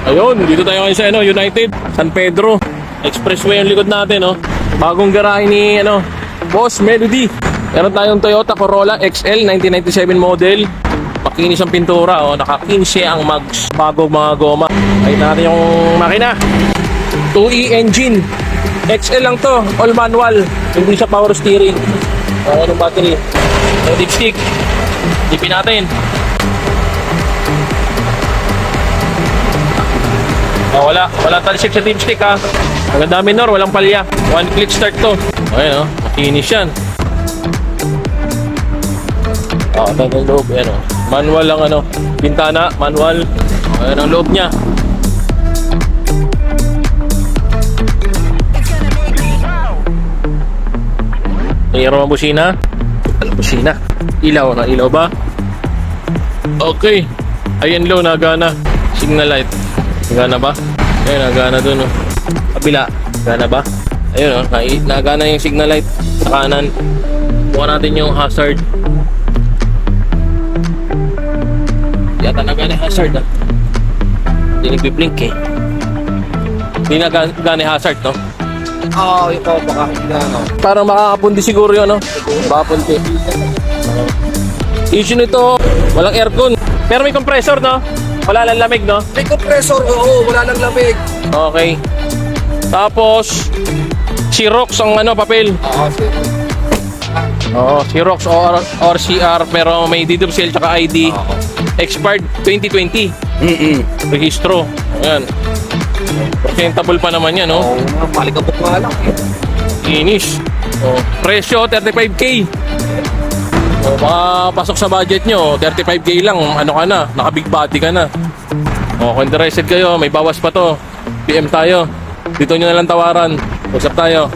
Ayun, dito tayo ngayon sa United San Pedro Expressway ang likod natin, bagong garahe ni Boss Melody. Meron tayong Toyota Corolla XL 1997 model. Makinis ang pintura, naka-15 ang mags, bago mga goma. Ayun natin yung makina, 2E engine, XL lang to, all manual, hindi siya power steering. Yung battery, yung dipstick, dipin natin. Wala talisik sa dipstick ha. Maganda minor, walang palya. One click start to. Ayun makinis yan. Ito ang loob, manual lang bintana, manual. Ayan ang loob niya. Mayroon ang busina. Busina. Ilaw ba? Okay. Ayan low, nagana. Signal light. Nagana ba? Ayun, nagana dun. Kabila. Nagana ba? Ayun, nagana yung signal light sa kanan. Buka natin yung hazard. Yata nagana yung hazard Hindi nagbiblink eh. Hindi nagana yung hazard, no? Oo, yung po baka Parang makakapundi siguro yun, Makapundi. Issue nito, walang aircon. Pero may compressor, no? Wala lang lamig, no? May compressor, oo, wala nang lamig. Okay. Tapos, Xerox ang papel. Xerox or CR, pero may deed of sale tsaka ID. Expired 2020. Registro. Ayan. Presentable pa naman yan, Oo, malikabok nga lang Finish. Presyo, 35K. Baka pasok sa budget nyo, 35K lang, ka na, naka-big body ka na. Kung interested kayo, may bawas pa to. PM tayo. Dito nyo na lang tawaran. Usap tayo.